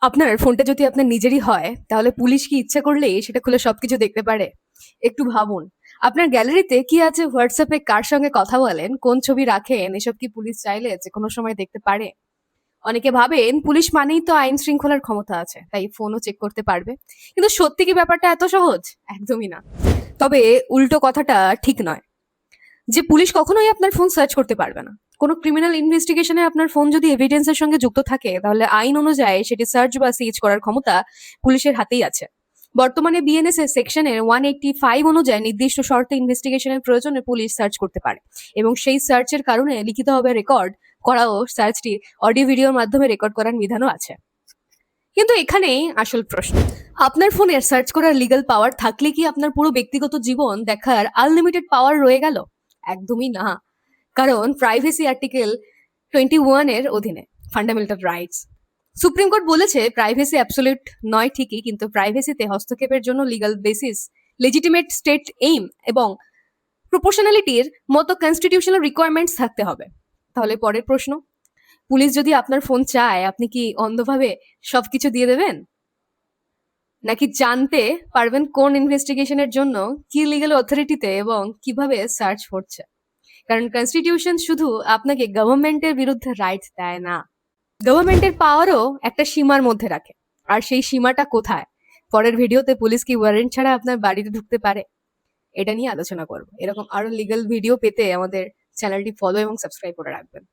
আপনার ফোনটা যদি আপনার নিজেরই হয় তাহলে পুলিশ কি ইচ্ছা করলেই সেটা খুলে সবকিছু দেখতে পারে? একটু ভাবুন, আপনার গ্যালারিতে কি আছে, হোয়াটসঅ্যাপে কার সঙ্গে কথা বলেন, কোন ছবি রাখেন, এসব কি পুলিশ চাইলে যে কোনো সময় দেখতে পারে? অনেকে ভাবেন পুলিশ মানেই তো আইন শৃঙ্খলার ক্ষমতা আছে, তাই ফোনও চেক করতে পারবে। কিন্তু সত্যি কি ব্যাপারটা এত সহজ? একদমই না। তবে উল্টো কথাটা ঠিক নয় যে পুলিশ কখনোই আপনার ফোন সার্চ করতে পারবে না। কোনো ক্রিমিনাল ইনভেস্টিগেশনে আপনার ফোন যদি এভিডেন্সের সঙ্গে যুক্ত থাকে তাহলে আইন অনুযায়ী সেটি সার্চ বা সিজ করার ক্ষমতা পুলিশের হাতেই আছে। বর্তমানে বিএনএস এর সেকশনের 185 অনুযায়ী নির্দিষ্ট শর্তে ইনভেস্টিগেশনের প্রয়োজনে পুলিশ সার্চ করতে পারে এবং সেই সার্চের কারণে লিখিতভাবে রেকর্ড করাও সার্চটি অডিও ভিডিওর মাধ্যমে রেকর্ড করার বিধানও আছে। কিন্তু এখানেই আসল প্রশ্ন, আপনার ফোনের সার্চ করার লিগ্যাল পাওয়ার থাকলে কি আপনার পুরো ব্যক্তিগত জীবন দেখার আনলিমিটেড পাওয়ার রয়ে গেল? একদমই না। কারণ প্রাইভেসি আর্টিকেল 21 এর অধীনে ফান্ডামেন্টাল রাইটস, সুপ্রিম কোর্ট বলেছে প্রাইভেসি অ্যাবসলিউট নয় ঠিকই, কিন্তু প্রাইভেসিতে হস্তক্ষেপের জন্য legal basis, legitimate state aim এবং প্রপোর্শনালিটির মতো কনস্টিটিউশনাল রিকোয়ারমেন্টস থাকতে হবে। তাহলে পরের প্রশ্ন, পুলিশ যদি আপনার ফোন চায় আপনি কি অন্ধভাবে সবকিছু দিয়ে দেবেন? নাকি জানতে পারবেন কোন ইনভেস্টিগেশনের জন্য কি লিগ্যাল অথরিটিতে এবং কিভাবে সার্চ হচ্ছে? কারণ কনস্টিটিউশন শুধু আপনাকে গভর্নমেন্টের বিরুদ্ধে রাইটস দেয় না, গভর্নমেন্টের পাওয়ারও একটা সীমার মধ্যে রাখে। আর সেই সীমাটা কোথায়? পরের ভিডিওতে পুলিশ কি ওয়ারেন্ট ছাড়া আপনার বাড়িতে ঢুকতে পারে, এটা নিয়ে আলোচনা করবো। এরকম আরো লিগ্যাল ভিডিও পেতে আমাদের চ্যানেলটি ফলো এবং সাবস্ক্রাইব করে রাখবেন।